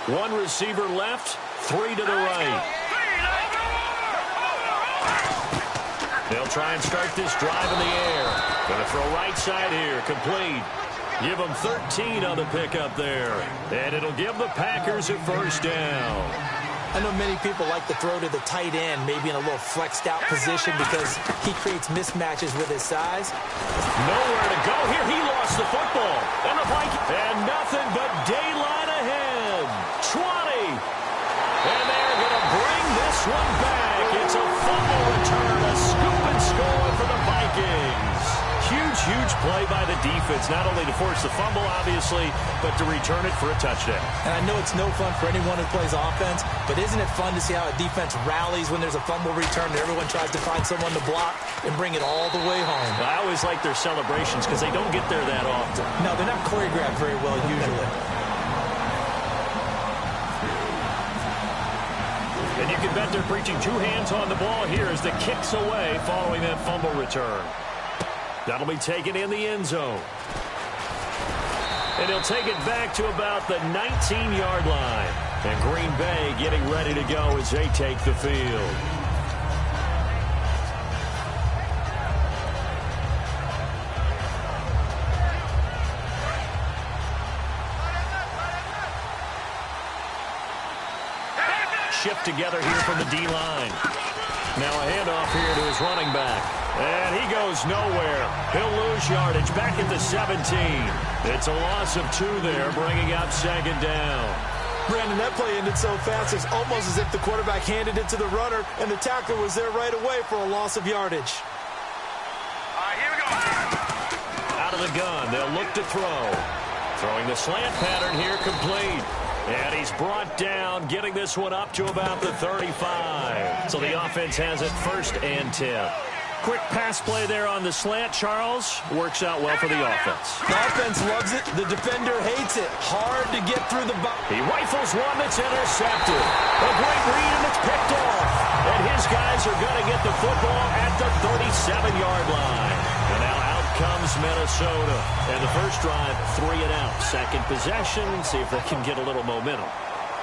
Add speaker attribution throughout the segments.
Speaker 1: One receiver left, three to the right. They'll try and start this drive in the air. Going to throw right side here, complete. Give them 13 on the pickup there. And it'll give the Packers a first down.
Speaker 2: I know many people like to throw to the tight end, maybe in a little flexed out position because he creates mismatches with his size.
Speaker 1: Nowhere to go here. He lost the football. And the Vikings. And nothing but daylight ahead. 20. And they're going to bring this one back. It's a fumble return. A scoop and score for the Vikings. Huge play by the defense, not only to force the fumble, obviously, but to return it for a touchdown.
Speaker 2: And I know it's no fun for anyone who plays offense, but isn't it fun to see how a defense rallies when there's a fumble return and everyone tries to find someone to block and bring it all the way home?
Speaker 1: I always like their celebrations because they don't get there that often.
Speaker 2: No, they're not choreographed very well usually.
Speaker 1: And you can bet they're preaching two hands on the ball here as the kick's away following that fumble return. That'll be taken in the end zone. And he'll take it back to about the 19-yard line. And Green Bay getting ready to go as they take the field. Shift together here from the D-line. Now a handoff here to his running back. And he goes nowhere. He'll lose yardage back at the 17. It's a loss of 2 there, bringing up second down.
Speaker 2: Brandon, that play ended so fast, it's almost as if the quarterback handed it to the runner, and the tackler was there right away for a loss of yardage.
Speaker 3: All right, here we go.
Speaker 1: Out of the gun, they'll look to throw. Throwing the slant pattern here, complete. And he's brought down, getting this one up to about the 35. So the offense has it 1st and 10. Quick pass play there on the slant, Charles. Works out well for the offense.
Speaker 2: The offense loves it. The defender hates it. Hard to get through the box.
Speaker 1: He rifles one that's intercepted. A great read, and it's picked off. And his guys are going to get the football at the 37-yard line. And now out comes Minnesota. And the first drive, 3 and out. Second possession, see if they can get a little momentum.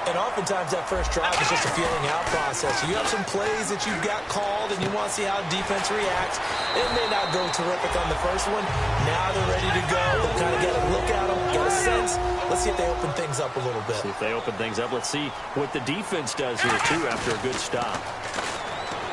Speaker 2: And oftentimes that first drive is just a feeling out process. You have some plays that you've got called and you want to see how defense reacts. It may not go terrific on the first one. Now they're ready to go. They'll kind of get a look at them, get a sense. Let's see if they open things up a little bit.
Speaker 1: See if they open things up. Let's see what the defense does here, too, after a good stop.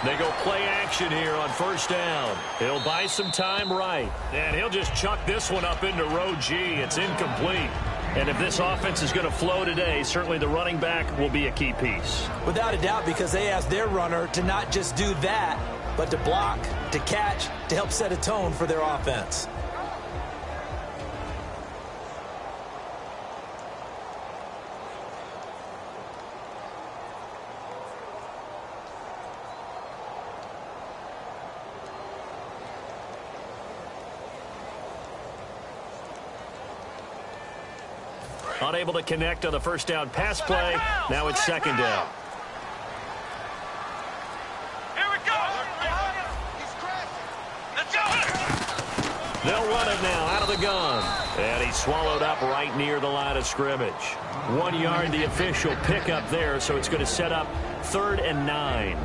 Speaker 1: They go play action here on first down. He'll buy some time right. And he'll just chuck this one up into row G. It's incomplete. And if this offense is going to flow today, certainly the running back will be a key piece.
Speaker 2: Without a doubt, because they asked their runner to not just do that, but to block, to catch, to help set a tone for their offense.
Speaker 1: Unable to connect on the first down pass play. Now it's second down.
Speaker 3: Here we go. Let's go.
Speaker 1: They'll run it now out of the gun. And he's swallowed up right near the line of scrimmage. 1 yard, the official pickup there, so it's going to set up 3rd and 9.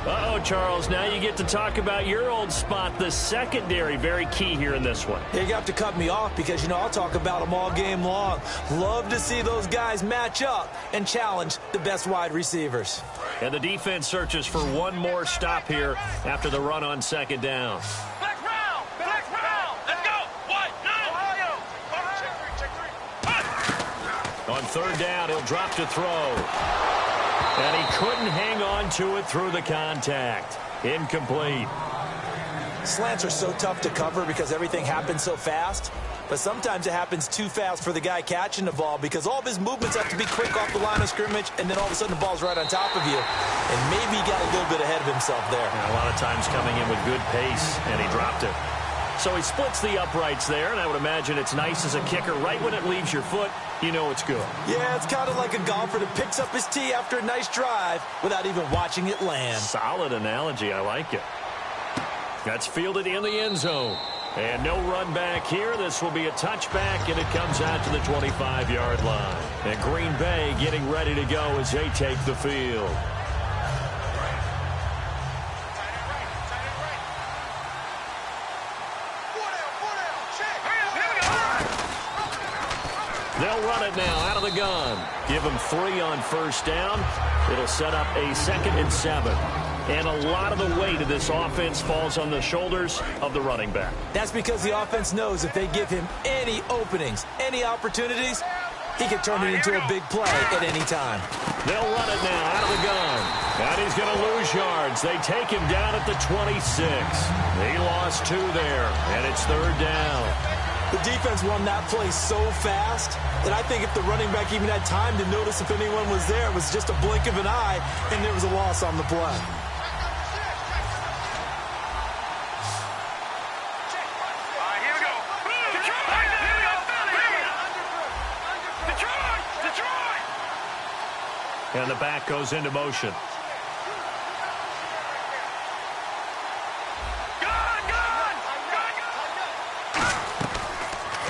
Speaker 1: Uh-oh, Charles, now you get to talk about your old spot, the secondary. Very key here in this one.
Speaker 2: You have to cut me off because, you know, I'll talk about them all game long. Love to see those guys match up and challenge the best wide receivers.
Speaker 1: And the defense searches for one more stop here after the run on second down.
Speaker 3: Black round. Let's go. 1, 9. Ohio. Check 3.
Speaker 1: On third down, he'll drop to throw. And he couldn't hang on to it through the contact. Incomplete.
Speaker 2: Slants are so tough to cover because everything happens so fast. But sometimes it happens too fast for the guy catching the ball because all of his movements have to be quick off the line of scrimmage, and then all of a sudden the ball's right on top of you. And maybe he got a little bit ahead of himself there.
Speaker 1: And a lot of times coming in with good pace, and he dropped it. So he splits the uprights there, and I would imagine it's nice as a kicker. Right when it leaves your foot, you know it's good.
Speaker 2: Yeah, it's kind of like a golfer that picks up his tee after a nice drive without even watching it land.
Speaker 1: Solid analogy. I like it. That's fielded in the end zone. And no run back here. This will be a touchback, and it comes out to the 25-yard line. And Green Bay getting ready to go as they take the field. They'll run it now out of the gun. Give them 3 on first down. It'll set up a 2nd and 7. And a lot of the weight of this offense falls on the shoulders of the running back.
Speaker 2: That's because the offense knows if they give him any openings, any opportunities, he can turn it into a big play at any time.
Speaker 1: They'll run it now out of the gun. And he's going to lose yards. They take him down at the 26. He lost 2 there, and it's 3rd down.
Speaker 2: The defense won that play so fast that I think if the running back even had time to notice if anyone was there, it was just a blink of an eye, and there was a loss on the play.
Speaker 1: And the back goes into motion.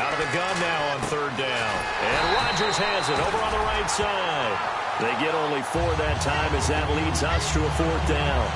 Speaker 1: Out of the gun now on 3rd down. And Rodgers has it over on the right side. They get only 4 that time as that leads us to a 4th down.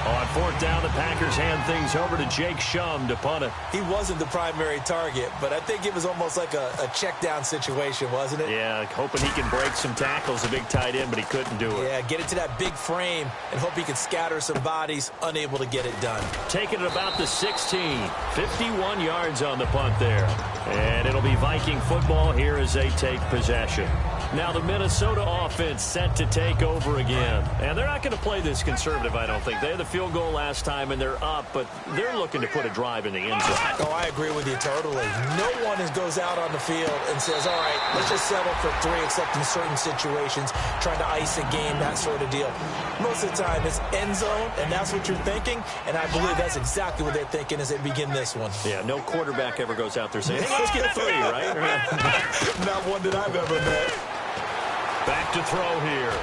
Speaker 1: On 4th down, the Packers hand things over to Jake Shum to punt it.
Speaker 2: He wasn't the primary target, but I think it was almost like a check down situation, wasn't it?
Speaker 1: Yeah, hoping he can break some tackles, a big tight end, but he couldn't do it.
Speaker 2: Yeah, get it to that big frame and hope he can scatter some bodies, unable to get it done.
Speaker 1: Taking it about the 16. 51 yards on the punt there. And it'll be Viking football here as they take possession. Now the Minnesota offense set to take over again. And they're not going to play this conservative, I don't think. They had the field goal last time, and they're up, but they're looking to put a drive in the end zone.
Speaker 2: Oh, I agree with you totally. No one goes out on the field and says, all right, let's just settle for 3, except in certain situations, trying to ice a game, that sort of deal. Most of the time, it's end zone, and that's what you're thinking, and I believe that's exactly what they're thinking as they begin this one.
Speaker 1: Yeah, no quarterback ever goes out there saying, hey, let's get 3, right?
Speaker 2: Not one that I've ever met.
Speaker 1: Back to throw here.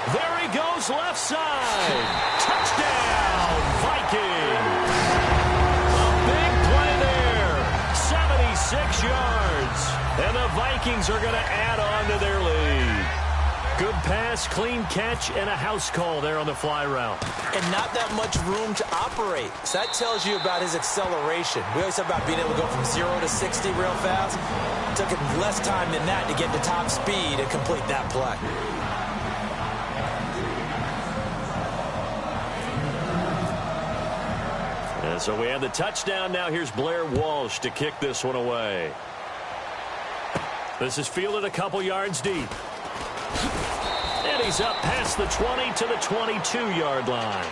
Speaker 1: There he goes left side. Touchdown, Vikings. A big play there. 76 yards. And the Vikings are going to add on to their lead. Good pass, clean catch, and a house call there on the fly route.
Speaker 2: And not that much room to operate. So that tells you about his acceleration. We always talk about being able to go from 0 to 60 real fast. It took him less time than that to get to top speed and complete that play.
Speaker 1: And so we have the touchdown. Now here's Blair Walsh to kick this one away. This is fielded a couple yards deep. And he's up past the 20 to the 22-yard line.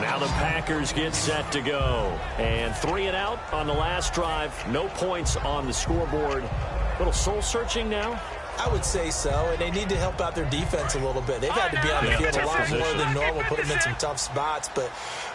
Speaker 1: Now the Packers get set to go. And 3 and out on the last drive. No points on the scoreboard. A little soul-searching now.
Speaker 2: I would say so, and they need to help out their defense a little bit. They've had to be on the field a lot more than normal, put them in some tough spots. But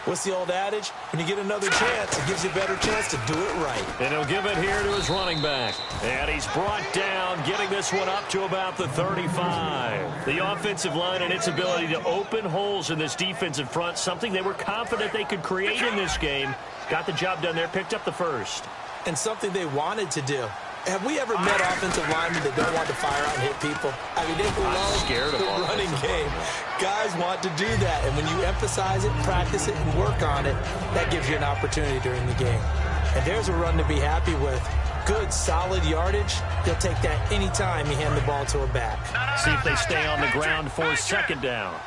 Speaker 2: what's the old adage? When you get another chance, it gives you a better chance to do it right.
Speaker 1: And he'll give it here to his running back. And he's brought down, getting this one up to about the 35. The offensive line and its ability to open holes in this defensive front, something they were confident they could create in this game. Got the job done there, picked up the first.
Speaker 2: And something they wanted to do. Have we ever met offensive linemen that don't want to fire out and hit people? I mean, they love the running game. Guys want to do that, and when you emphasize it, practice it, and work on it, that gives you an opportunity during the game. And there's a run to be happy with. Good, solid yardage. They'll take that any time you hand the ball to a back.
Speaker 1: See if they stay on the ground for 2nd down.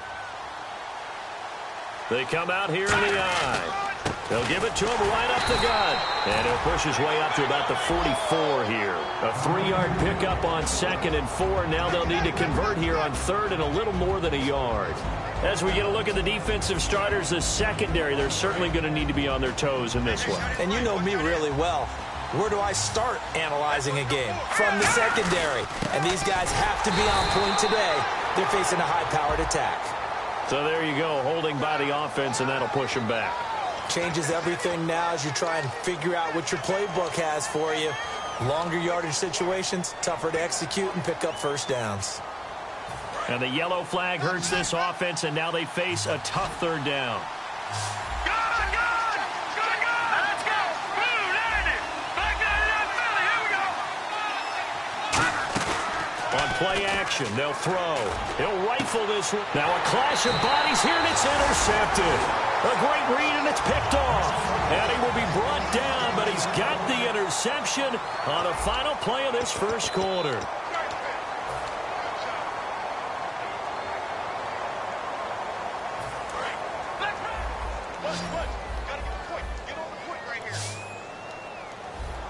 Speaker 1: They come out here in the eye. They'll give it to him right up the gut. And he'll push his way up to about the 44 here. A 3-yard pickup on 2nd and 4. Now they'll need to convert here on 3rd and a little more than a yard. As we get a look at the defensive starters, the secondary, they're certainly going to need to be on their toes in this one.
Speaker 2: And you know me really well. Where do I start analyzing a game? From the secondary. And these guys have to be on point today. They're facing a high-powered attack.
Speaker 1: So there you go, holding by the offense, and that'll push them back.
Speaker 2: Changes everything now as you try and figure out what your playbook has for you. Longer yardage situations, tougher to execute and pick up first downs.
Speaker 1: And the yellow flag hurts this offense, and now they face a tough 3rd down. action. They'll throw. He'll rifle this one. Now a clash of bodies here, and it's intercepted. A great read, and it's picked off. And he will be brought down, but he's got the interception on the final play of this first quarter.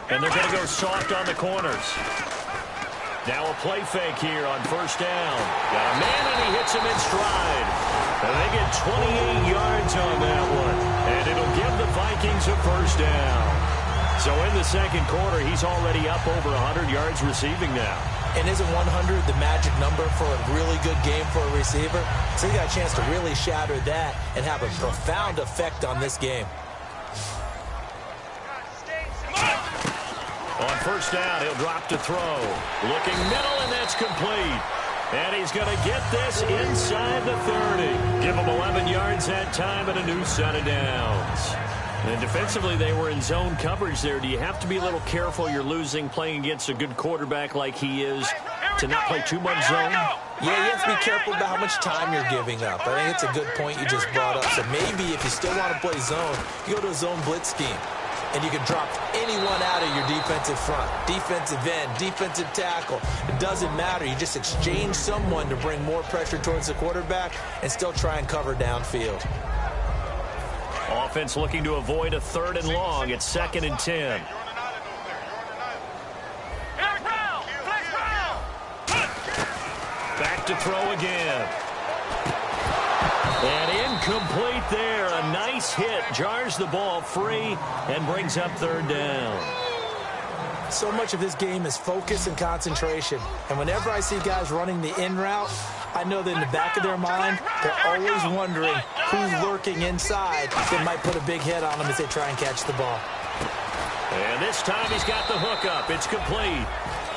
Speaker 1: And they're going to go soft on the corners. Now a play fake here on first down. Got a man, and he hits him in stride. And they get 28 yards on that one. And it'll give the Vikings a first down. So in the second quarter, he's already up over 100 yards receiving now.
Speaker 2: And isn't 100 the magic number for a really good game for a receiver? So he got a chance to really shatter that and have a profound effect on this game.
Speaker 1: On first down, he'll drop to throw. Looking middle, and that's complete. And he's going to get this inside the 30. Give him 11 yards that time and a new set of downs. And defensively, they were in zone coverage there. Do you have to be a little careful you're losing playing against a good quarterback like he is to not play too much zone?
Speaker 2: Yeah, you have to be careful about how much time you're giving up. I think it's a good point you just brought up. So maybe if you still want to play zone, you go to a zone blitz scheme. And you can drop anyone out of your defensive front, defensive end, defensive tackle. It doesn't matter. You just exchange someone to bring more pressure towards the quarterback and still try and cover downfield.
Speaker 1: Offense looking to avoid a 3rd and long. It's 2nd and 10. Back to throw again. And incomplete there. A nice hit. Jars the ball free and brings up 3rd down.
Speaker 2: So much of this game is focus and concentration. And whenever I see guys running the in route, I know that in the back of their mind, they're always wondering who's lurking inside that might put a big hit on them as they try and catch the ball.
Speaker 1: And this time he's got the hook up. It's complete.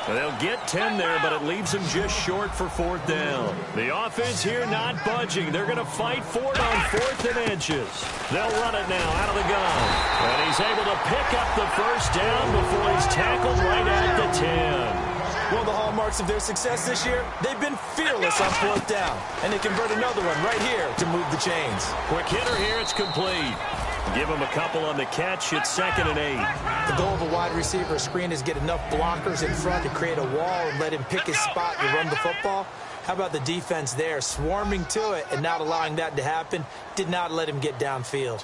Speaker 1: They'll get 10 there, but it leaves them just short for 4th down. The offense here not budging. They're going to fight for it on 4th and inches. They'll run it now out of the gun. And he's able to pick up the first down before he's tackled right at the 10.
Speaker 2: One of the hallmarks of their success this year, they've been fearless on 4th down. And they convert another one right here to move the chains.
Speaker 1: Quick hitter here, it's complete. Give him a couple on the catch. It's 2nd and 8.
Speaker 2: The goal of a wide receiver screen is get enough blockers in front to create a wall and let him pick his spot to run the football. How about the defense there, swarming to it and not allowing that to happen? Did not let him get downfield.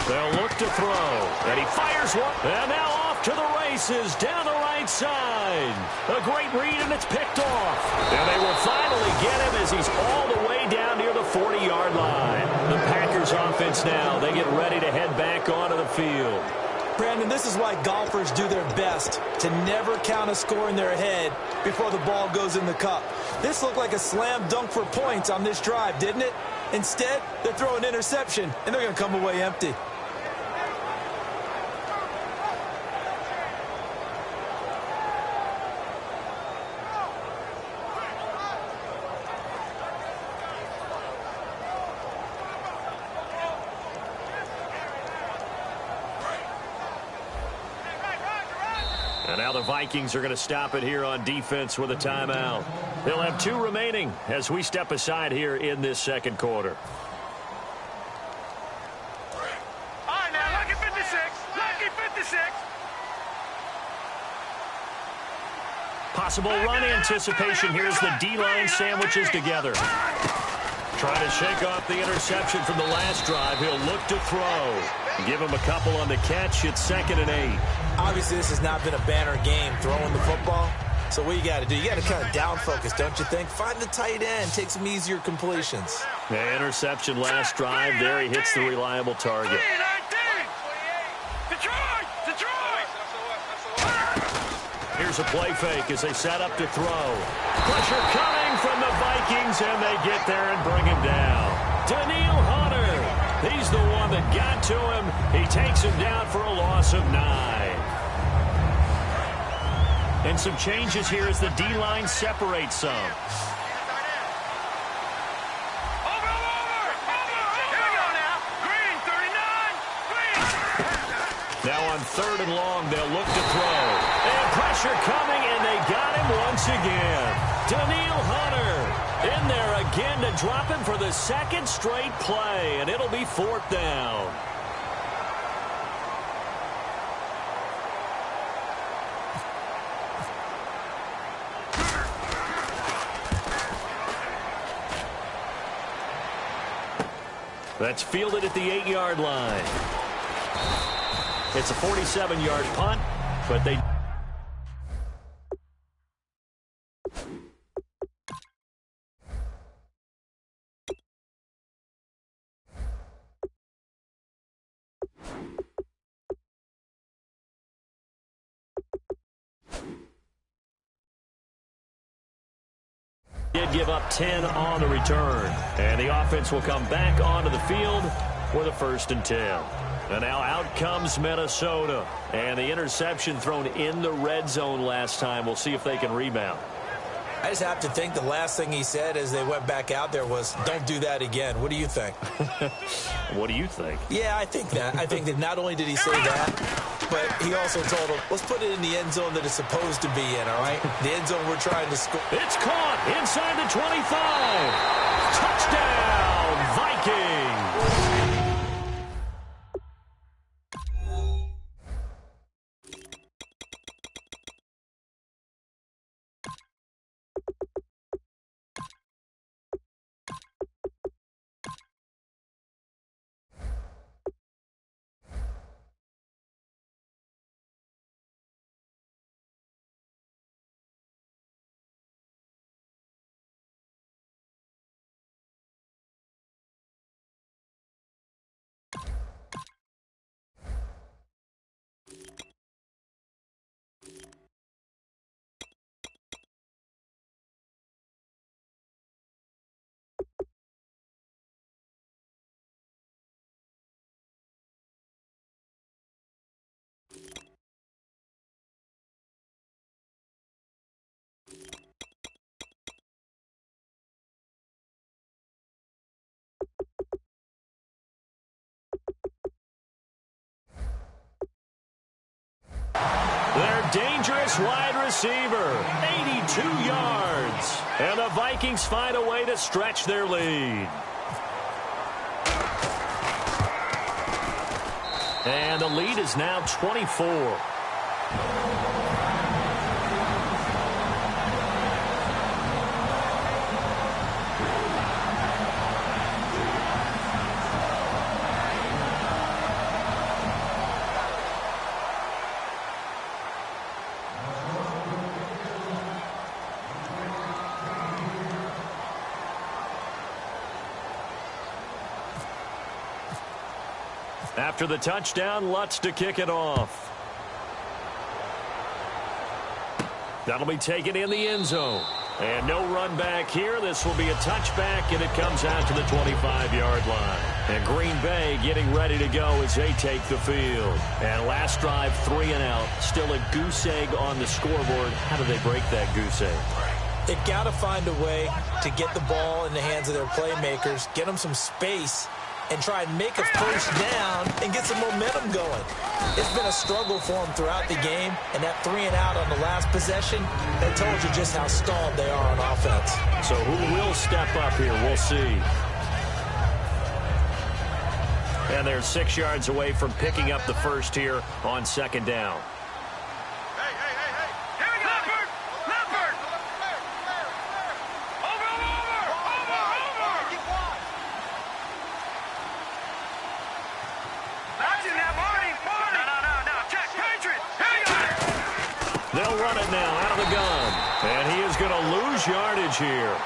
Speaker 1: They'll look to throw, and he fires one. And now off to the races down the right side. A great read, and it's picked off. And they will finally get him as he's all the way down near the 40-yard line. The Packers offense now, they get ready to head back onto the field.
Speaker 2: Brandon, this is why golfers do their best to never count a score in their head before the ball goes in the cup. This looked like a slam dunk for points on this drive, didn't it? Instead, they throw an interception, and they're going to come away empty.
Speaker 1: And now the Vikings are going to stop it here on defense with a timeout. They'll have 2 remaining as we step aside here in this second quarter.
Speaker 3: All right, now, lucky 56. Lucky 56.
Speaker 1: Possible run anticipation. Here's the D-line sandwiches together. Trying to shake off the interception from the last drive. He'll look to throw. Give him a couple on the catch. It's 2nd and 8.
Speaker 2: Obviously, this has not been a banner game throwing the football. So what you got to do, you got to kind of down focus, don't you think? Find the tight end, take some easier completions.
Speaker 1: The interception last drive. There he hits the reliable target. Here's a play fake as they set up to throw. Pressure coming from the Vikings, and they get there and bring him down. Daniil Hunter. He's the one that got to him. He takes him down for a loss of 9. And some changes here as the D-line separates some. Now on 3rd and long, they'll look to throw. And pressure coming, and they got him once again. Daniil Hunter in there again to drop him for the second straight play, and it'll be 4th down. That's fielded at the 8-yard line. It's a 47-yard punt, but they... did give up 10 on the return. And the offense will come back onto the field for the 1st and 10. And now out comes Minnesota. And the interception thrown in the red zone last time. We'll see if they can rebound.
Speaker 2: I just have to think the last thing he said as they went back out there was, don't do that again. What do you think?
Speaker 1: What do you think?
Speaker 2: Yeah, I think that. I think that not only did he say that, but he also told him, let's put it in the end zone that it's supposed to be in, all right? The end zone we're trying to score.
Speaker 1: It's caught inside the 25. Touchdown, Vikings. Their dangerous wide receiver, 82 yards. And the Vikings find a way to stretch their lead. And the lead is now 24. After the touchdown, Lutz to kick it off. That'll be taken in the end zone. And no run back here. This will be a touchback, and it comes out to the 25-yard line. And Green Bay getting ready to go as they take the field. And last drive, 3 and out. Still a goose egg on the scoreboard. How do they break that goose egg?
Speaker 2: They've got to find a way to get the ball in the hands of their playmakers, get them some space, and try and make a first down and get some momentum going. It's been a struggle for them throughout the game, and that 3 and out on the last possession, that told you just how stalled they are on offense.
Speaker 1: So who will step up here? We'll see. And they're 6 yards away from picking up the first here on 2nd down. They'll run it now out of the gun. And he is going to lose yardage here.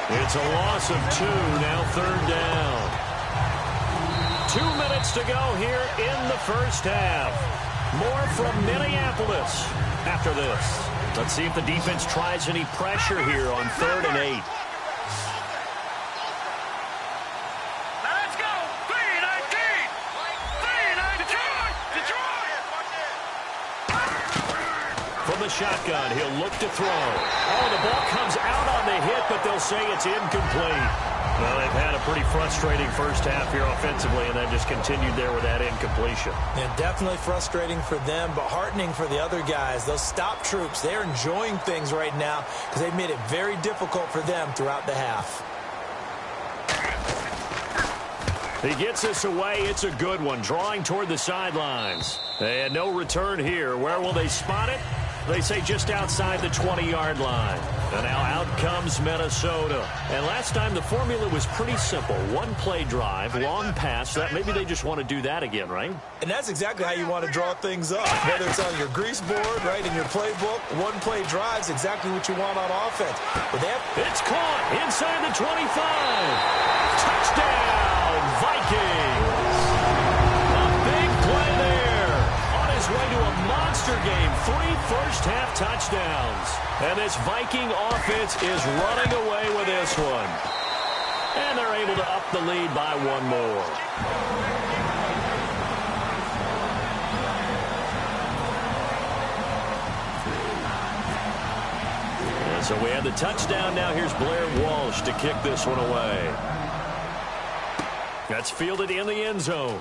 Speaker 1: It's a loss of 2, now 3rd down. 2 minutes to go here in the first half. More from Minneapolis after this. Let's see if the defense tries any pressure here on 3rd and 8. From the shotgun, he'll look to throw. Oh, the ball comes out on the hit, but they'll say it's incomplete. Well, they've had a pretty frustrating first half here offensively, and that just continued there with that incompletion.
Speaker 2: Yeah, definitely frustrating for them, but heartening for the other guys. Those stop troops, they're enjoying things right now because they've made it very difficult for them throughout the half.
Speaker 1: He gets this away. It's a good one, drawing toward the sidelines. And no return here. Where will they spot it? They say just outside the 20-yard line. And now out comes Minnesota. And last time the formula was pretty simple. One-play drive, long pass. That maybe they just want to do that again, right?
Speaker 2: And that's exactly how you want to draw things up. Whether it's on your grease board, right, in your playbook, one-play drive's exactly what you want on offense. But
Speaker 1: it's caught inside the 25. Touchdown, Vikings. A big play there. On his way to a monster game. 3 first-half touchdowns. And this Viking offense is running away with this one. And they're able to up the lead by one more. And so we have the touchdown. Now here's Blair Walsh to kick this one away. That's fielded in the end zone.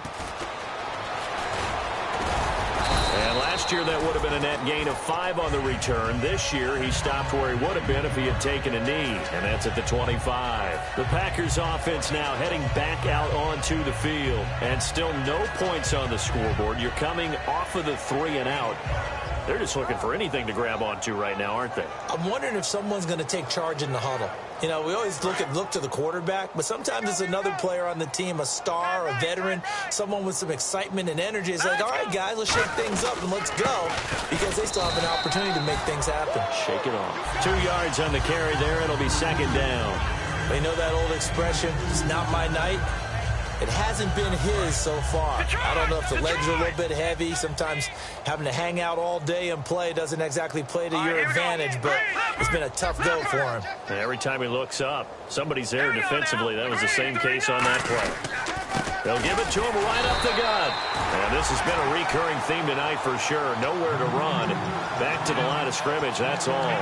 Speaker 1: And last year that would have been a net gain of 5 on the return. This year he stopped where he would have been if he had taken a knee, and that's at the 25. The Packers offense now heading back out onto the field, and still no points on the scoreboard. You're coming off of the 3 and out. They're just looking for anything to grab onto right now, aren't they?
Speaker 2: I'm wondering if someone's going to take charge in the huddle. You know, we always look to the quarterback, but sometimes it's another player on the team, a star, a veteran, someone with some excitement and energy. It's like, all right, guys, let's shake things up and let's go, because they still have an opportunity to make things happen.
Speaker 1: Shake it off. 2 yards on the carry there. It'll be second down.
Speaker 2: They know that old expression, it's not my night. It hasn't been his so far. I don't know if the legs are a little bit heavy. Sometimes having to hang out all day and play doesn't exactly play to your advantage, but it's been a tough go for him.
Speaker 1: And every time he looks up, somebody's there defensively. That was the same case on that play. They'll give it to him right up the gut. And this has been a recurring theme tonight for sure. Nowhere to run. Back to the line of scrimmage, that's all.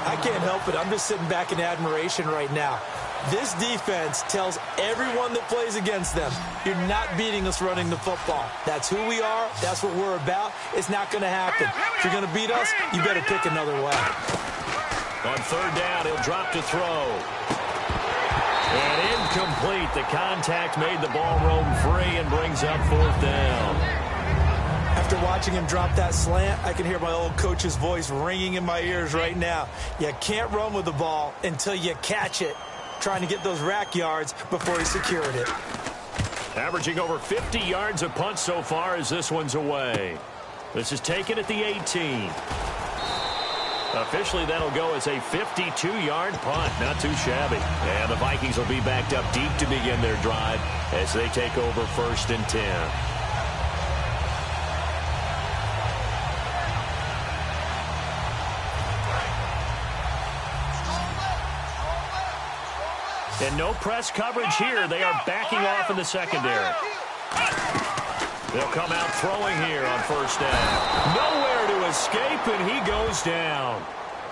Speaker 2: I can't help it. I'm just sitting back in admiration right now. This defense tells everyone that plays against them, you're not beating us running the football. That's who we are. That's what we're about. It's not going to happen. If you're going to beat us, you better pick another way.
Speaker 1: On third down, he'll drop to throw. And incomplete. The contact made the ball roam free and brings up fourth down.
Speaker 2: After watching him drop that slant, I can hear my old coach's voice ringing in my ears right now. You can't run with the ball until you catch it. Trying to get those rack yards before he secured it.
Speaker 1: Averaging over 50 yards a punt so far as this one's away. This is taken at the 18. Officially, that'll go as a 52-yard punt. Not too shabby. And the Vikings will be backed up deep to begin their drive as they take over 1st and 10. And no press coverage here. They are backing off in the secondary. They'll come out throwing here on first down. Nowhere to escape, and he goes down.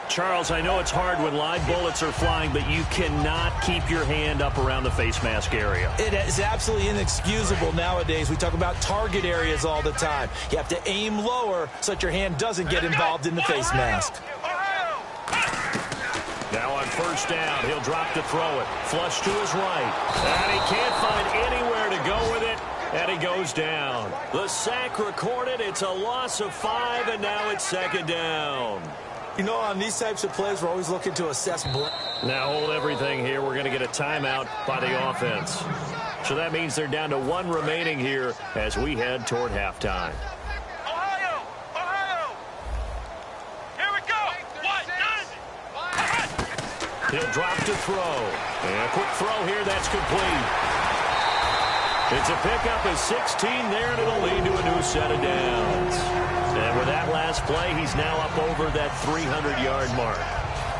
Speaker 1: Charles, I know it's hard when live bullets are flying, but you cannot keep your hand up around the face mask area.
Speaker 2: It is absolutely inexcusable nowadays. We talk about target areas all the time. You have to aim lower so that your hand doesn't get involved in the face mask.
Speaker 1: Now on first down, he'll drop to throw it. Flush to his right. And he can't find anywhere to go with it. And he goes down. The sack recorded. It's a loss of 5, and now it's second down.
Speaker 2: You know, on these types of plays, we're always looking to assess.
Speaker 1: Now hold everything here. We're going to get a timeout by the offense. So that means they're down to 1 remaining here as we head toward halftime. He'll drop to throw. And a quick throw here. That's complete. It's a pickup of 16 there, and it'll lead to a new set of downs. And with that last play, he's now up over that 300-yard mark.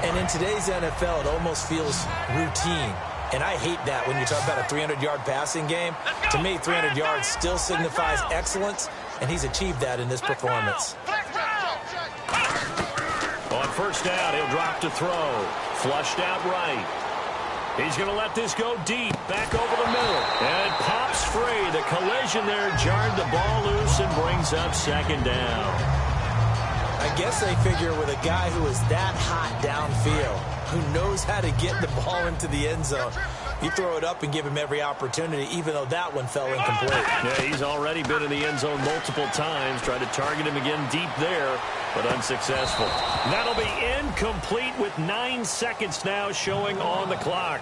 Speaker 2: And in today's NFL, it almost feels routine. And I hate that when you talk about a 300-yard passing game. To me, 300 yards still signifies excellence, and he's achieved that in this performance.
Speaker 1: On first down, he'll drop to throw. Flushed out right. He's going to let this go deep, back over the middle. And it pops free. The collision there jarred the ball loose and brings up second down.
Speaker 2: I guess they figure with a guy who is that hot downfield, who knows how to get the ball into the end zone, you throw it up and give him every opportunity, even though that one fell incomplete.
Speaker 1: Yeah, he's already been in the end zone multiple times. Tried to target him again deep there, but unsuccessful. That'll be incomplete with 9 seconds now showing on the clock.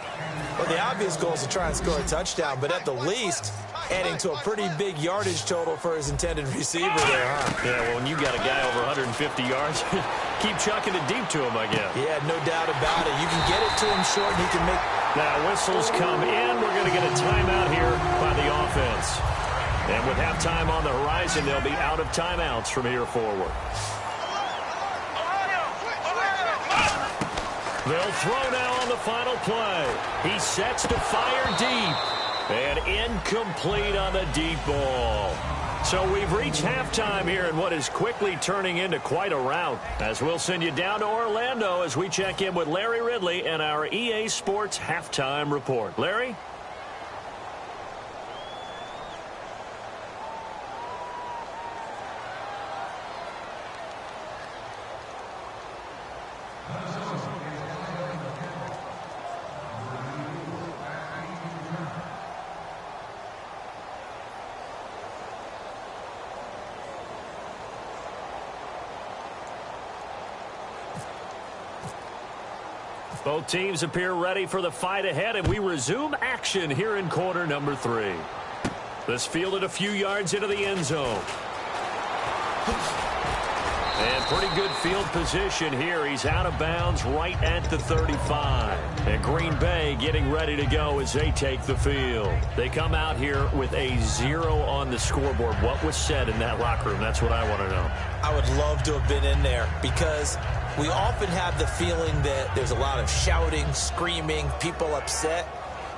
Speaker 2: Well, the obvious goal is to try and score a touchdown, but at the least, adding to a pretty big yardage total for his intended receiver there, huh?
Speaker 1: Yeah, well, when you got a guy over 150 yards, keep chucking it deep to him, I guess.
Speaker 2: Yeah, no doubt about it. You can get it to him short, and he can make...
Speaker 1: Now, whistles come in. We're going to get a timeout here by the offense. And with halftime on the horizon, they'll be out of timeouts from here forward. They'll throw now on the final play. He sets to fire deep. And incomplete on the deep ball. So we've reached halftime here in what is quickly turning into quite a rout. As we'll send you down to Orlando as we check in with Larry Ridley and our EA Sports Halftime Report. Larry? Both teams appear ready for the fight ahead, and we resume action here in quarter number 3. This fielded a few yards into the end zone. And pretty good field position here. He's out of bounds right at the 35. And Green Bay getting ready to go as they take the field. They come out here with a 0 on the scoreboard. What was said in that locker room? That's what I want to know.
Speaker 2: I would love to have been in there because we often have the feeling that there's a lot of shouting, screaming, people upset.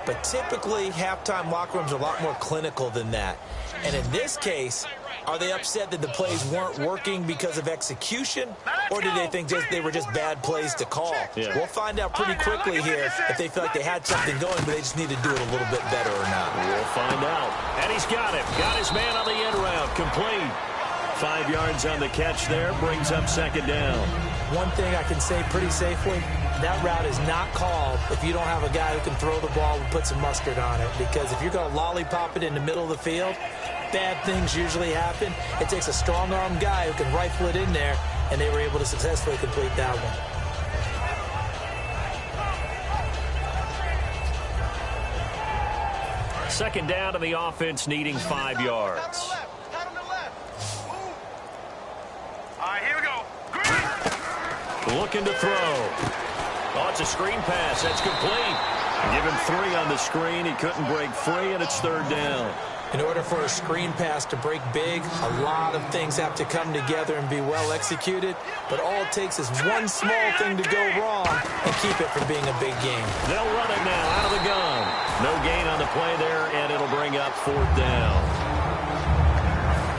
Speaker 2: But typically, halftime locker rooms are a lot more clinical than that. And in this case, are they upset that the plays weren't working because of execution? Or do they think they were just bad plays to call?
Speaker 1: Yeah.
Speaker 2: We'll find out pretty quickly here if they feel like they had something going, but they just need to do it a little bit better or not.
Speaker 1: We'll find out. And he's got it. Got his man on the end route. Complete. 5 yards on the catch there. Brings up second down.
Speaker 2: One thing I can say pretty safely, that route is not called if you don't have a guy who can throw the ball and put some mustard on it. Because if you're going to lollipop it in the middle of the field, bad things usually happen. It takes a strong-arm guy who can rifle it in there, and they were able to successfully complete that one.
Speaker 1: Second down to the offense, needing 5 yards. Looking to throw. Oh, it's a screen pass. That's complete. Give him 3 on the screen. He couldn't break free, and it's third down.
Speaker 2: In order for a screen pass to break big, a lot of things have to come together and be well executed. But all it takes is one small thing to go wrong and keep it from being a big game.
Speaker 1: They'll run it now out of the gun. No gain on the play there, and it'll bring up fourth down.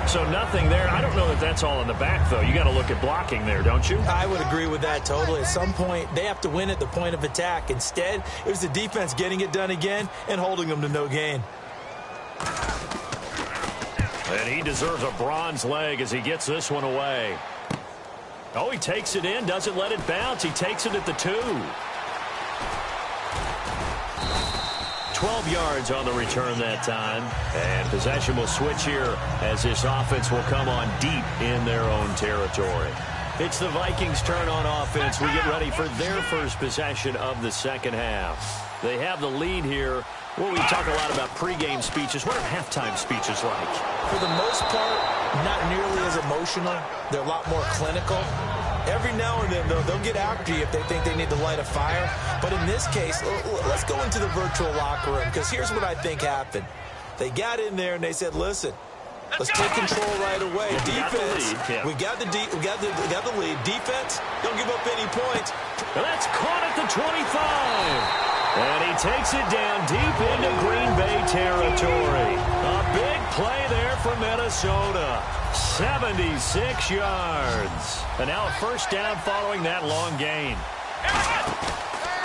Speaker 1: So nothing there. I don't know that that's all in the back, though. You got to look at blocking there, don't you?
Speaker 2: I would agree with that totally. At some point, they have to win at the point of attack. Instead, it was the defense getting it done again and holding them to no gain.
Speaker 1: And he deserves a bronze leg as he gets this one away. Oh, he takes it in, doesn't let it bounce. He takes it at the 2. 12 yards on the return that time. And possession will switch here as this offense will come on deep in their own territory. It's the Vikings' turn on offense. We get ready for their first possession of the second half. They have the lead here. Well, we talk a lot about pregame speeches. What are halftime speeches like?
Speaker 2: For the most part, not nearly as emotional. They're a lot more clinical. Every now and then, though, they'll get after you if they think they need to light a fire. But in this case, let's go into the virtual locker room, because here's what I think happened. They got in there and they said, listen, let's take control right away. Defense, we got the lead. Defense, don't give up any points.
Speaker 1: That's caught at the 25. And he takes it down deep into Green Bay territory. A big play there for Minnesota. 76 yards. And now a first down following that long gain.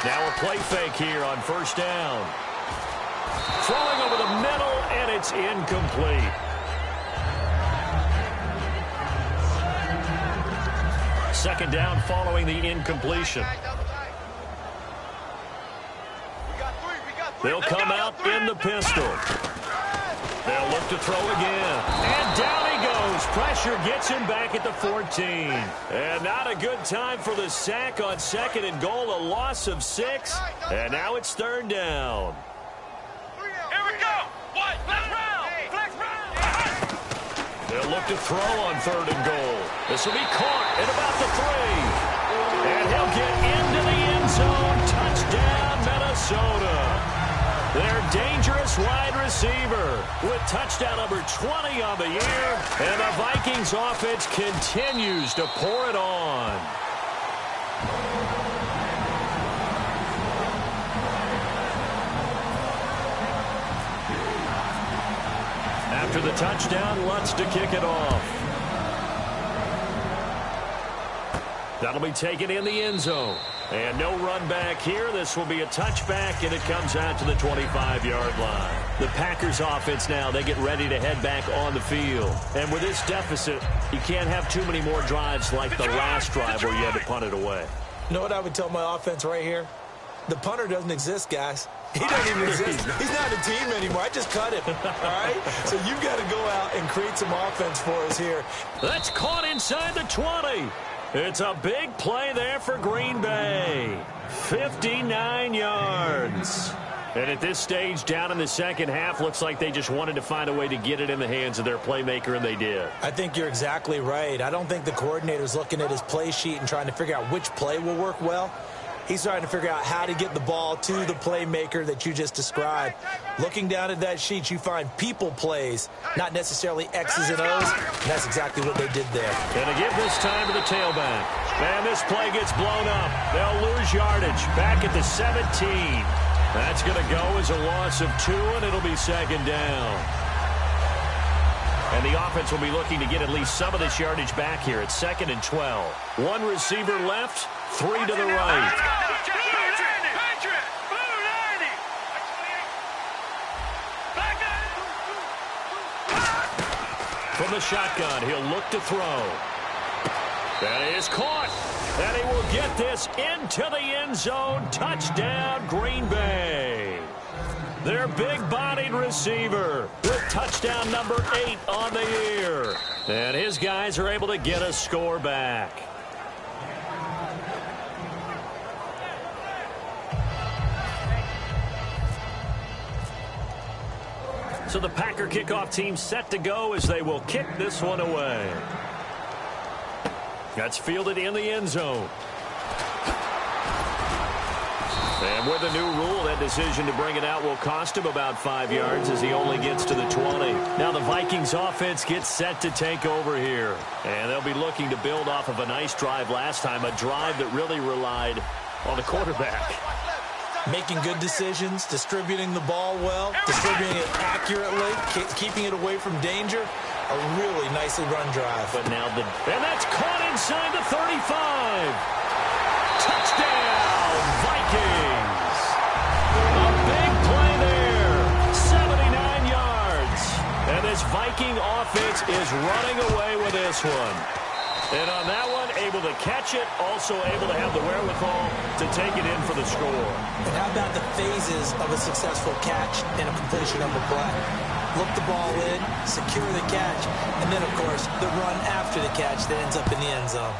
Speaker 1: Now a play fake here on first down. Throwing over the middle, and it's incomplete. Second down following the incompletion. They'll come out in the pistol. They'll look to throw again. And down he goes. Pressure gets him back at the 14. And not a good time for the sack on second and goal. A loss of 6. And now it's third down.
Speaker 3: Here we go. What? Flex round. Flex round.
Speaker 1: They'll look to throw on third and goal. This will be caught at about the 3. And he'll get into the end zone. Touchdown, Minnesota. Their dangerous wide receiver with touchdown number 20 on the year. And the Vikings offense continues to pour it on. After the touchdown, Lutz to kick it off. That'll be taken in the end zone. And no run back here. This will be a touchback, and it comes out to the 25-yard line. The Packers offense now, they get ready to head back on the field. And with this deficit, you can't have too many more drives like the last drive where you had to punt it away.
Speaker 2: You know what I would tell my offense right here? The punter doesn't exist, guys. He doesn't even exist. He's not a team anymore. I just cut him. All right? So you've got to go out and create some offense for us here.
Speaker 1: That's caught inside the 20. It's a big play there for Green Bay. 59 yards. And at this stage, down in the second half, looks like they just wanted to find a way to get it in the hands of their playmaker, and they did.
Speaker 2: I think you're exactly right. I don't think the coordinator's looking at his play sheet and trying to figure out which play will work well. He's trying to figure out how to get the ball to the playmaker that you just described. Looking down at that sheet, you find people plays, not necessarily X's and O's. And that's exactly what they did there.
Speaker 1: And to give this time to the tailback. And this play gets blown up. They'll lose yardage back at the 17. That's going to go as a loss of 2, and it'll be second down. And the offense will be looking to get at least some of this yardage back here at 2nd and 12. One receiver left, 3 to the right. From the shotgun, he'll look to throw. That is caught. And he will get this into the end zone. Touchdown, Green Bay. Their big-bodied receiver with touchdown number 8 on the year. And his guys are able to get a score back. So the Packer kickoff team set to go as they will kick this one away. That's fielded in the end zone. And with the new rule, that decision to bring it out will cost him about 5 yards as he only gets to the 20. Now the Vikings offense gets set to take over here. And they'll be looking to build off of a nice drive last time, a drive that really relied on the quarterback.
Speaker 2: Making good decisions, distributing the ball well, distributing it accurately, keeping it away from danger. A really nicely run drive.
Speaker 1: But now and that's caught inside the 35. Touchdown, Vikings. A big play there. 79 yards. And this Viking offense is running away with this one. And on that one, able to catch it, also able to have the wherewithal to take it in for the score.
Speaker 2: And how about the phases of a successful catch and a completion of a play? Look the ball in, secure the catch, and then, of course, the run after the catch that ends up in the end zone.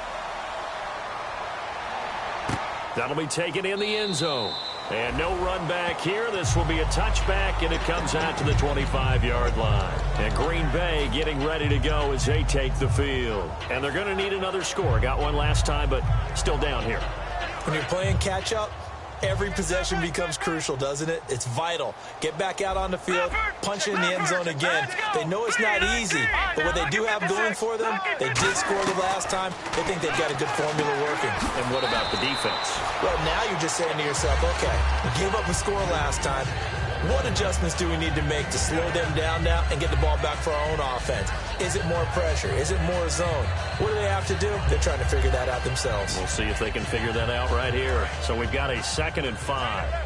Speaker 1: That'll be taken in the end zone. And no run back here. This will be a touchback, and it comes out to the 25-yard line. And Green Bay getting ready to go as they take the field. And they're going to need another score. Got one last time, but still down here.
Speaker 2: When you're playing catch-up, every possession becomes crucial, doesn't it? It's vital. Get back out on the field, punch it in the end zone again. They know it's not easy, but what they do have going for them, they did score the last time. They think they've got a good formula working.
Speaker 1: And what about the defense?
Speaker 2: Well, now you're just saying to yourself, okay, we gave up a score last time. What adjustments do we need to make to slow them down now and get the ball back for our own offense? Is it more pressure? Is it more zone? What do they have to do? They're trying to figure that out themselves.
Speaker 1: We'll see if they can figure that out right here. So we've got a 2nd and 5.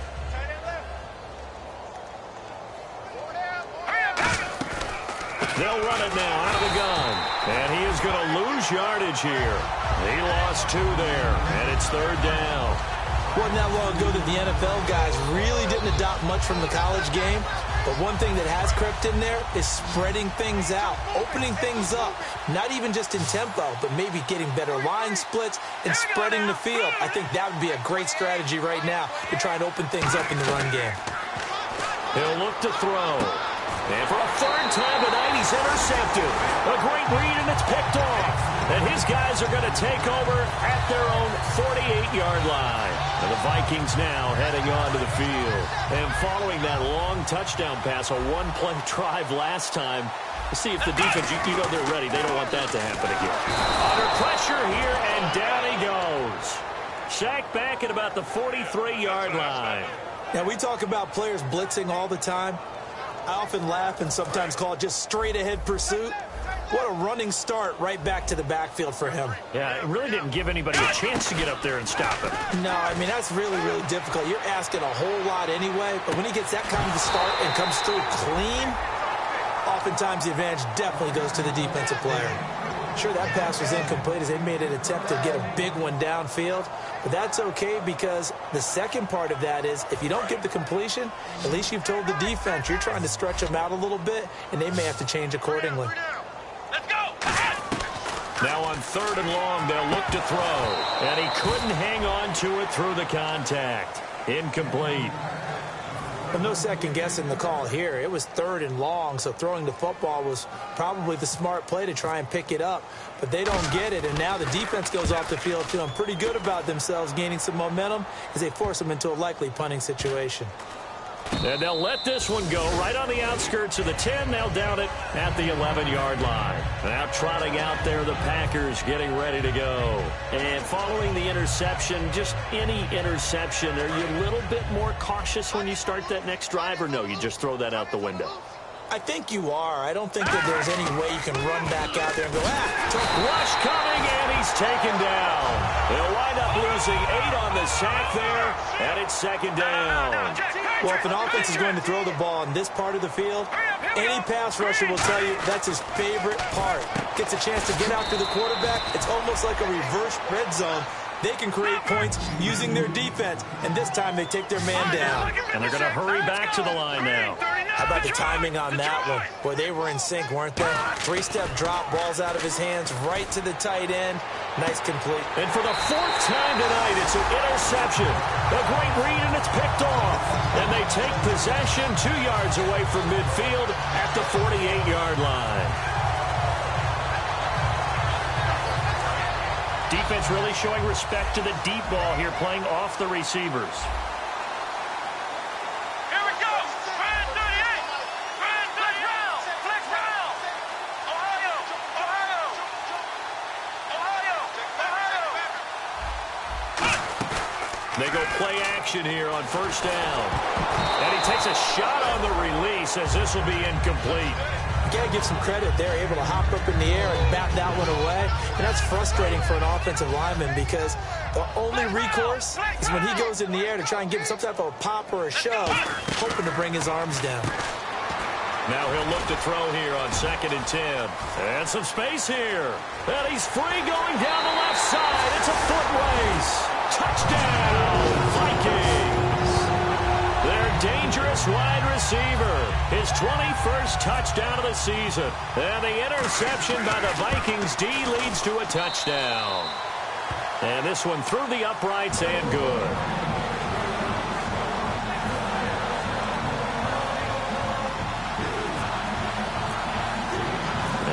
Speaker 1: They'll run it now out of the gun. And he is going to lose yardage here. He lost 2 there, and it's 3rd down.
Speaker 2: Wasn't that long ago that the NFL guys really didn't adopt much from the college game. But one thing that has crept in there is spreading things out, opening things up, not even just in tempo, but maybe getting better line splits and spreading the field. I think that would be a great strategy right now to try and open things up in the run game.
Speaker 1: He'll look to throw. And for a 3rd time tonight, he's intercepted. A great read, and it's picked off. And his guys are going to take over at their own 48-yard line. And the Vikings now heading onto the field. And following that long touchdown pass, a one-play drive last time, to see if the defense, you know they're ready. They don't want that to happen again. Under pressure here, and down he goes. Sacked back at about the 43-yard line.
Speaker 2: Now, we talk about players blitzing all the time. I often laugh and sometimes call it just straight-ahead pursuit. What a running start right back to the backfield for him.
Speaker 1: Yeah, it really didn't give anybody a chance to get up there and stop him.
Speaker 2: No, I mean, that's really, really difficult. You're asking a whole lot anyway, but when he gets that kind of a start and comes through clean, oftentimes the advantage definitely goes to the defensive player. Sure, that pass was incomplete as they made an attempt to get a big one downfield, but that's okay because the second part of that is if you don't get the completion, at least you've told the defense you're trying to stretch them out a little bit, and they may have to change accordingly.
Speaker 3: Let's go.
Speaker 1: Now on 3rd and long, they'll look to throw, and he couldn't hang on to it through the contact. Incomplete.
Speaker 2: Well, no second guessing the call here. It was 3rd and long, so throwing the football was probably the smart play to try and pick it up. But they don't get it, and now the defense goes off the field feeling pretty good about themselves, gaining some momentum as they force them into a likely punting situation.
Speaker 1: And they'll let this one go right on the outskirts of the 10. They'll down it at the 11-yard line. Now trotting out there, the Packers getting ready to go. And following the interception, just any interception, are you a little bit more cautious when you start that next drive, or no, you just throw that out the window?
Speaker 2: I think you are. I don't think that there's any way you can run back out there and go,
Speaker 1: Rush coming, and he's taken down. They'll wind up losing 8 on the sack there, and it's 2nd down.
Speaker 2: Well, if an offense is going to throw the ball in this part of the field, any pass rusher will tell you that's his favorite part. Gets a chance to get out to the quarterback. It's almost like a reverse red zone. They can create points using their defense, and this time they take their man down.
Speaker 1: And they're going to hurry back to the line now.
Speaker 2: How about the timing on that one? Boy, they were in sync, weren't they? 3-step drop, ball's out of his hands, right to the tight end. Nice complete.
Speaker 1: And for the 4th time tonight, it's an interception. A great read, and it's picked off. And they take possession 2 yards away from midfield at the 48-yard line. Defense really showing respect to the deep ball here, playing off the receivers.
Speaker 3: Here we go. Flag 38. Flag 38. Flex round. Ohio. Ohio. Ohio.
Speaker 1: They go play action here on 1st down. And he takes a shot on the release as this will be incomplete.
Speaker 2: Got to give some credit. They're able to hop up in the air and bat that one away. And that's frustrating for an offensive lineman because the only recourse is when he goes in the air to try and get some type of a pop or a shove, hoping to bring his arms down.
Speaker 1: Now he'll look to throw here on 2nd and 10. And some space here. And he's free going down the left side. It's a foot race. Touchdown, Vikings. Their dangerous wide receiver. His 21st touchdown of the season. And the interception by the Vikings D leads to a touchdown. And this one through the uprights and good.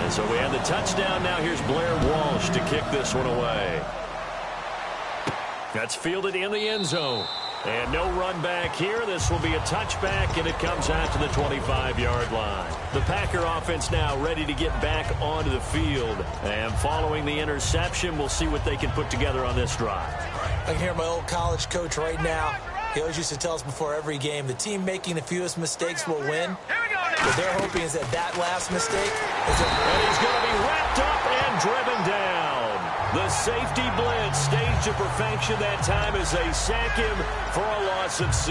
Speaker 1: And so we have the touchdown. Now here's Blair Walsh to kick this one away. That's fielded in the end zone. And no run back here. This will be a touchback, and it comes out to the 25-yard line. The Packer offense now ready to get back onto the field. And following the interception, we'll see what they can put together on this drive.
Speaker 2: I can hear my old college coach right now. He always used to tell us before every game, the team making the fewest mistakes will win.
Speaker 3: Here we go now.
Speaker 2: What they're hoping is that last mistake is
Speaker 1: And he's going to be wrapped up and driven down. The safety blitz staged to perfection that time as they sack him for a loss of 6.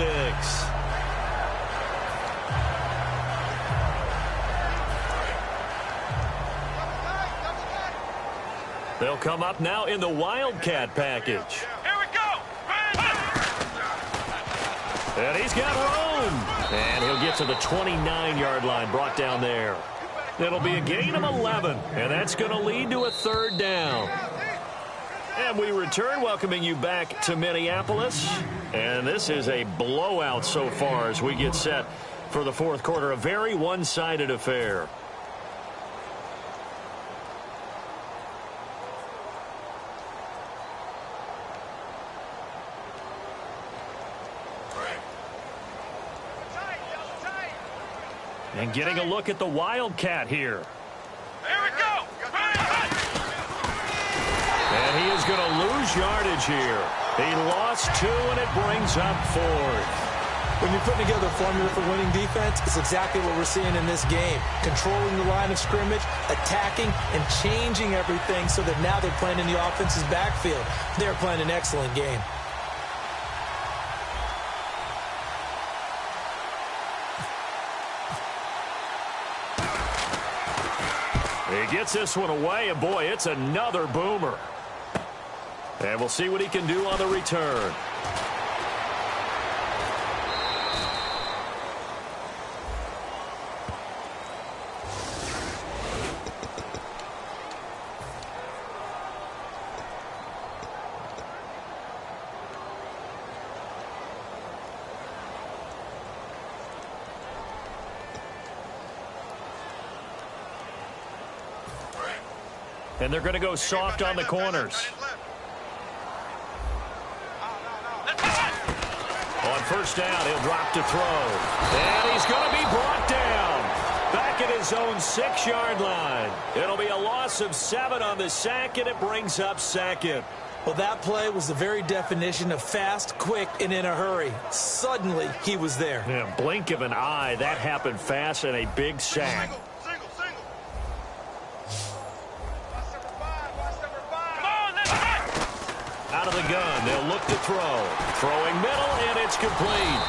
Speaker 1: They'll come up now in the Wildcat package.
Speaker 3: Here we go.
Speaker 1: And he's got room. And he'll get to the 29-yard line, brought down there. It'll be a gain of 11, and that's going to lead to a 3rd down. And we return, welcoming you back to Minneapolis. And this is a blowout so far as we get set for the 4th quarter. A very one-sided affair. And getting a look at the Wildcat here.
Speaker 3: Here we go.
Speaker 1: And he is going to lose yardage here. He lost 2, and it brings up 4th.
Speaker 2: when you're putting together a formula for winning defense, it's exactly what we're seeing in this game. Controlling the line of scrimmage, attacking, and changing everything so that now they're playing in the offense's backfield. They're playing an excellent game.
Speaker 1: He gets this one away, and boy, it's another boomer. And we'll see what he can do on the return. And they're going to go soft on the corners. On first down, he'll drop to throw. And he's going to be brought down. Back at his own 6-yard line. It'll be a loss of 7 on the sack, and it brings up second.
Speaker 2: Well, that play was the very definition of fast, quick, and in a hurry. Suddenly, he was there.
Speaker 1: Yeah, blink of an eye. That happened fast and a big sack. Out of the gun, they'll look to throw. Throwing middle, and it's complete.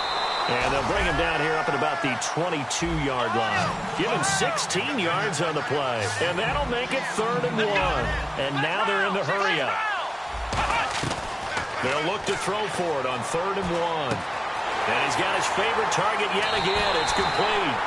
Speaker 1: And they'll bring him down here up at about the 22-yard line. Give him 16 yards on the play. And that'll make it 3rd and 1. And now they're in the hurry up. They'll look to throw for it on 3rd and 1. And he's got his favorite target yet again. It's complete.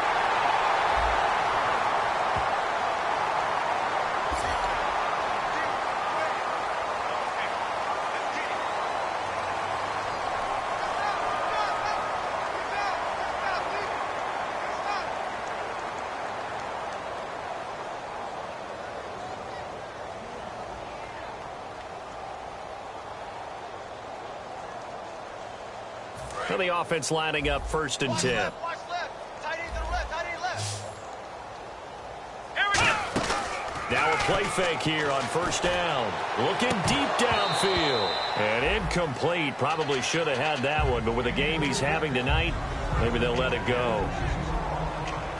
Speaker 1: So the offense lining up 1st and 10. Now a play fake here on first down. Looking deep downfield. And incomplete. Probably should have had that one, but with the game he's having tonight, maybe they'll let it go.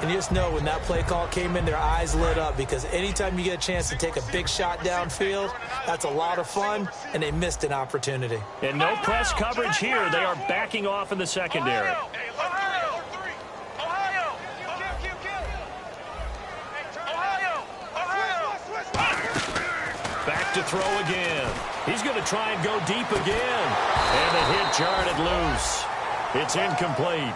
Speaker 2: And you just know when that play call came in, their eyes lit up, because anytime you get a chance to take a big shot downfield, that's a lot of fun, and they missed an opportunity.
Speaker 1: And no press coverage here. They are backing off in the secondary. Back to throw again. He's going to try and go deep again. And the hit jarred it loose. It's incomplete.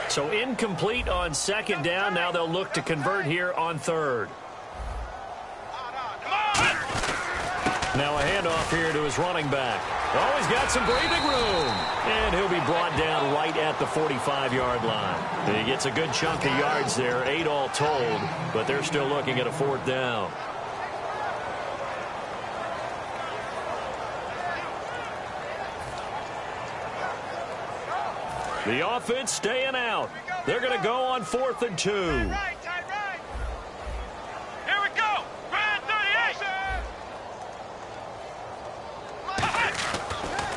Speaker 1: So incomplete on 2nd down. Now they'll look to convert here on 3rd. Now a handoff here to his running back. Oh, he's got some breathing room. And he'll be brought down right at the 45-yard line. He gets a good chunk of yards there, 8 all told, but they're still looking at a 4th down. The offense staying out. They're going to go on 4th and 2.
Speaker 3: Right. Here we go. Grand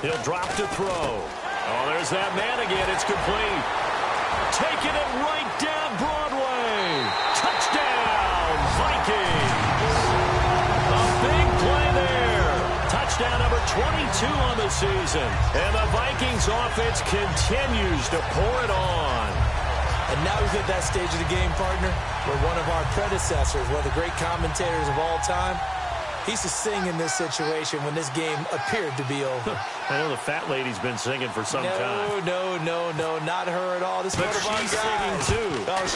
Speaker 3: 38.
Speaker 1: He'll drop to throw. Oh, there's that man again. It's complete. Taking it right down Broadway. Touchdown, Vikings. A big play there. Touchdown number 22 on the season. And the Vikings offense continues to pour it on.
Speaker 2: And now we've hit that stage of the game, partner, where one of our predecessors, one of the great commentators of all time, he used to sing in this situation when this game appeared to be over.
Speaker 1: I know the fat lady's been singing for some time.
Speaker 2: No, not her at all. This is one of our
Speaker 1: she's
Speaker 2: guys.
Speaker 1: singing too.
Speaker 2: Oh,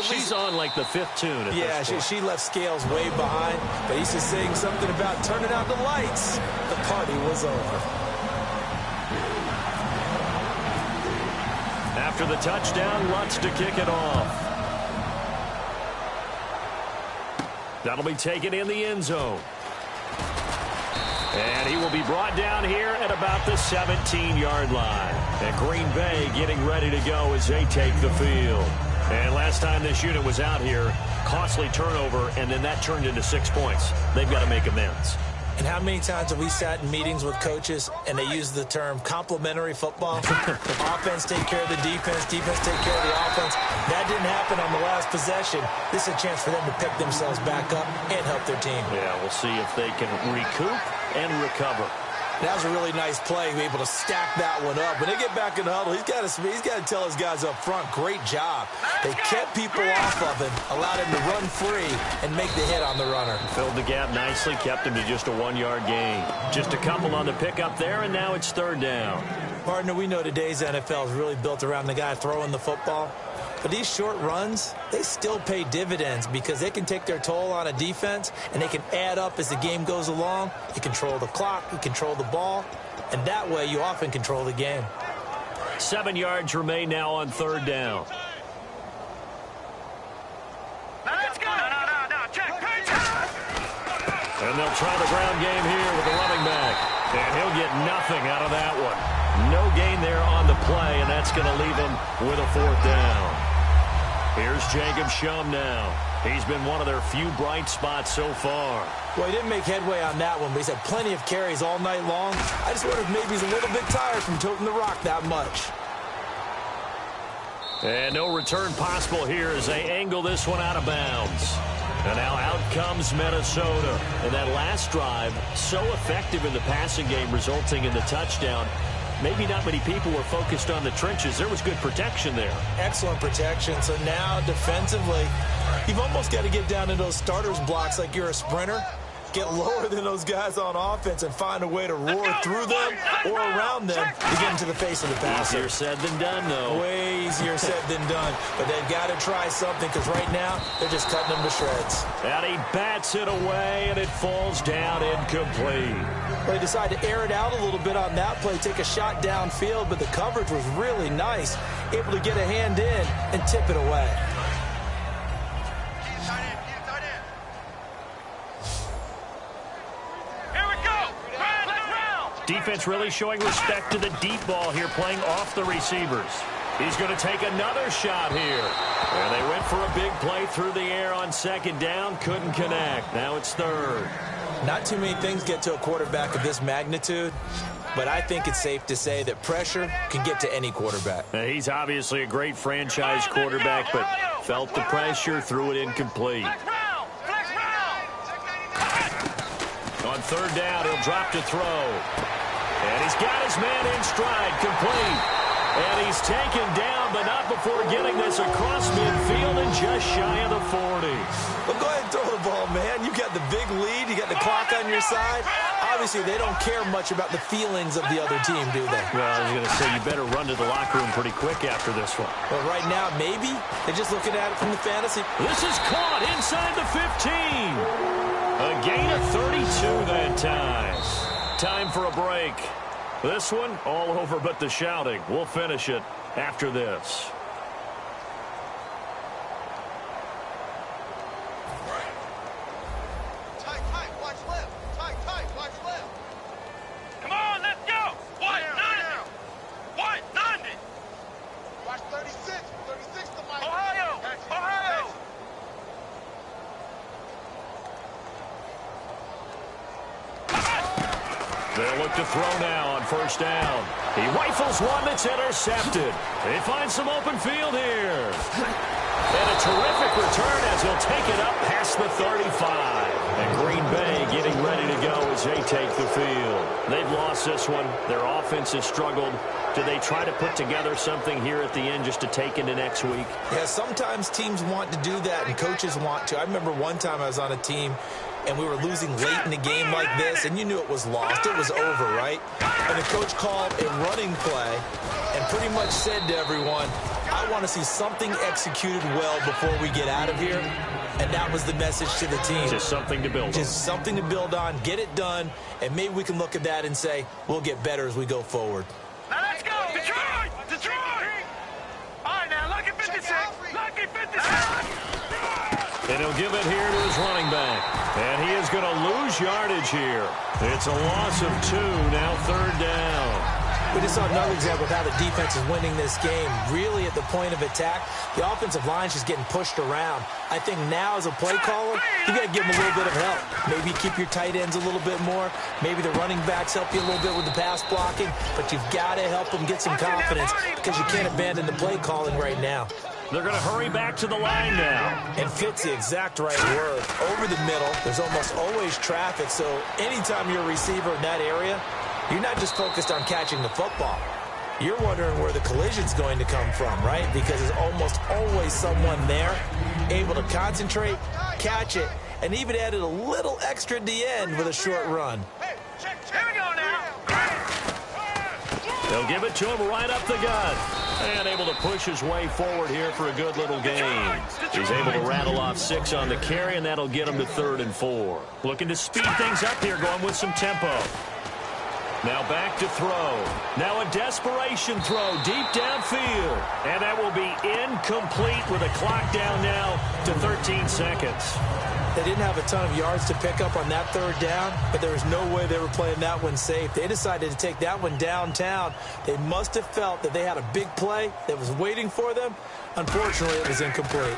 Speaker 2: she's
Speaker 1: on like the 5th tune.
Speaker 2: Yeah, she left Scales way behind, but he used to sing something about turning out the lights. The party was over.
Speaker 1: After the touchdown, Lutz to kick it off. That'll be taken in the end zone. And he will be brought down here at about the 17-yard line. And Green Bay getting ready to go as they take the field. And last time this unit was out here, costly turnover, and then that turned into 6 points. They've got to make amends.
Speaker 2: And how many times have we sat in meetings with coaches and they use the term complementary football? Offense take care of the defense, defense take care of the offense. That didn't happen on the last possession. This is a chance for them to pick themselves back up and help their team.
Speaker 1: Yeah, we'll see if they can recoup and recover.
Speaker 2: That was a really nice play, able to stack that one up. When they get back in the huddle, he's got to tell his guys up front, great job. They kept people off of him, allowed him to run free and make the hit on the runner.
Speaker 1: Filled the gap nicely, kept him to just a 1-yard gain. Just a couple on the pickup there, and now it's 3rd down.
Speaker 2: Partner, we know today's NFL is really built around the guy throwing the football. But these short runs, they still pay dividends because they can take their toll on a defense and they can add up as the game goes along. You control the clock, you control the ball, and that way you often control the game.
Speaker 1: 7 yards remain now on 3rd down.
Speaker 3: Let's go. No. Check.
Speaker 1: And they'll try the ground game here with the running back. And he'll get nothing out of that one. No gain there on the play, and that's going to leave him with a 4th down. Here's Jacob Shum now. He's been one of their few bright spots so far.
Speaker 2: Well, he didn't make headway on that one, but he's had plenty of carries all night long. I just wonder if maybe he's a little bit tired from toting the rock that much.
Speaker 1: And no return possible here as they angle this one out of bounds. And now out comes Minnesota. And that last drive, so effective in the passing game, resulting in the touchdown. Maybe not many people were focused on the trenches. There was good protection there.
Speaker 2: Excellent protection. So now defensively, you've almost got to get down into those starters blocks like you're a sprinter. Get lower than those guys on offense and find a way to roar through them or around them to get into the face of the passer.
Speaker 1: Easier said than done, though.
Speaker 2: Way easier said than done. But they've got to try something because right now they're just cutting them to shreds.
Speaker 1: And he bats it away, and it falls down incomplete.
Speaker 2: They decided to air it out a little bit on that play, take a shot downfield, but the coverage was really nice. Able to get a hand in and tip it away.
Speaker 1: Defense really showing respect to the deep ball here, playing off the receivers. He's going to take another shot here. And they went for a big play through the air on 2nd down. Couldn't connect. Now it's 3rd.
Speaker 2: Not too many things get to a quarterback of this magnitude, but I think it's safe to say that pressure can get to any quarterback.
Speaker 1: Now, he's obviously a great franchise quarterback, but felt the pressure, threw it incomplete. On 3rd down, he'll drop to throw. And he's got his man in stride, complete. And he's taken down, but not before getting this across midfield and just shy of the 40.
Speaker 2: Well, go ahead and throw the ball, man. You got the big lead. You got the clock on your side. Obviously, they don't care much about the feelings of the other team, do they?
Speaker 1: Well, I was going to say, you better run to the locker room pretty quick after this one.
Speaker 2: But right now, maybe they're just looking at it from the fantasy.
Speaker 1: This is caught inside the 15. A gain of 32 that time. Time for a break. This one, all over but the shouting. We'll finish it after this.
Speaker 3: Tight, watch left. Tight, watch left. Come on, let's go. White 90.
Speaker 1: They'll look to throw now on first down. He rifles one that's intercepted. They find some open field here. And a terrific return as he'll take it up past the 35. And Green Bay getting ready to go as they take the field. They've lost this one. Their offense has struggled. Do they try to put together something here at the end just to take into next week?
Speaker 2: Yeah, sometimes teams want to do that and coaches want to. I remember one time I was on a team and we were losing late in the game like this, and you knew it was lost. It was over, right? And the coach called a running play and pretty much said to everyone, I want to see something executed well before we get out of here. And that was the message to the team.
Speaker 1: Just something to build on.
Speaker 2: Just something to build on, get it done, and maybe we can look at that and say, we'll get better as we go forward.
Speaker 3: Now let's go! Detroit! Detroit! All right, now, lucky 56. Lucky 56.
Speaker 1: And he'll give it here to his running back. And he is going to lose yardage here. It's a loss of 2, now third down.
Speaker 2: We just saw another example of how the defense is winning this game. Really at the point of attack, the offensive line is just getting pushed around. I think now as a play caller, you got to give them a little bit of help. Maybe keep your tight ends a little bit more. Maybe the running backs help you a little bit with the pass blocking. But you've got to help them get some confidence because you can't abandon the play calling right now.
Speaker 1: They're going to hurry back to the line now.
Speaker 2: And fit's the exact right word. Over the middle, there's almost always traffic. So anytime you're a receiver in that area, you're not just focused on catching the football. You're wondering where the collision's going to come from, right? Because there's almost always someone there able to concentrate, catch it, and even added a little extra at the end with a short run.
Speaker 3: Here we go now.
Speaker 1: They'll give it to him right up the gut. And able to push his way forward here for a good little gain. He's able to rattle off 6 on the carry, and that'll get him to 3rd and 4. Looking to speed things up here, going with some tempo. Now back to throw. Now a desperation throw deep downfield. And that will be incomplete with a clock down now to 13 seconds.
Speaker 2: They didn't have a ton of yards to pick up on that 3rd down, but there was no way they were playing that one safe. They decided to take that one downtown. They must have felt that they had a big play that was waiting for them. Unfortunately, it was incomplete.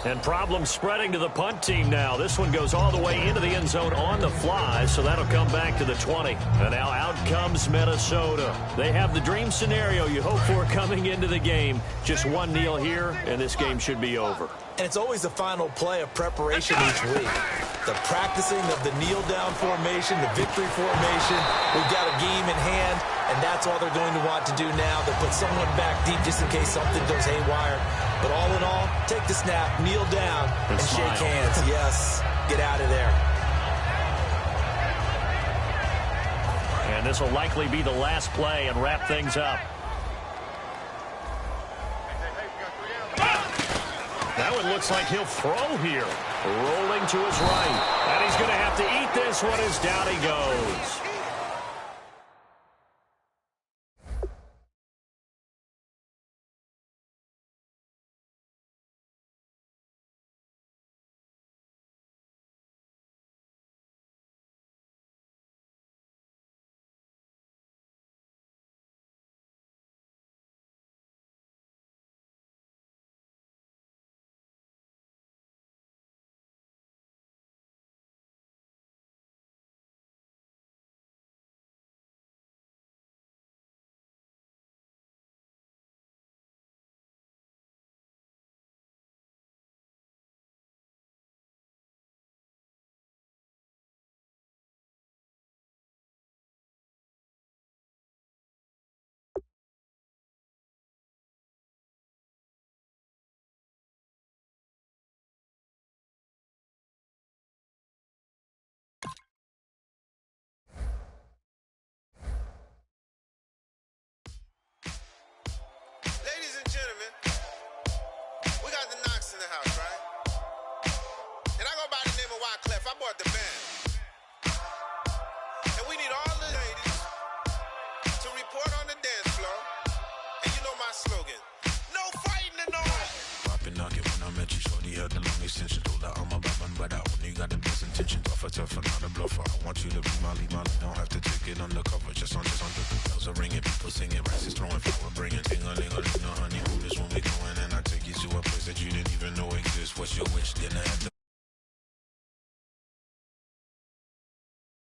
Speaker 1: And problems spreading to the punt team now. This one goes all the way into the end zone on the fly, so that'll come back to the 20. And now out comes Minnesota. They have the dream scenario you hope for coming into the game. Just one kneel here, and this game should be over.
Speaker 2: And it's always the final play of preparation each week. The practicing of the kneel-down formation, the victory formation. We've got a game in hand, and that's all they're going to want to do now. They'll put someone back deep just in case something goes haywire. But all in all, take the snap, kneel down, and shake hands. Yes, get out of there.
Speaker 1: And this will likely be the last play and wrap things up. Now it looks like he'll throw here. Rolling to his right. And he's going to have to eat this one as down he goes.
Speaker 4: Ladies and gentlemen, we got the Knox in the house, right? And I go by the name of Wyclef. I bought the band. And we need all the ladies to report on the dance floor. And you know my slogan, no fighting in the hall.
Speaker 5: Poppin' knockin' when I met you, shorty had the long extension. Told her I'm a bad but I only got the best intention. Tougher, not a bluffer. I want you to be my lead, don't have to take it undercover. Just on the bells are ringing, people singing, rice is throwing, flower bringing, ting-a-ling-a-ling, no honey, who is when we going, and I take you to a place that you didn't even know exists. What's your wish? Then I had to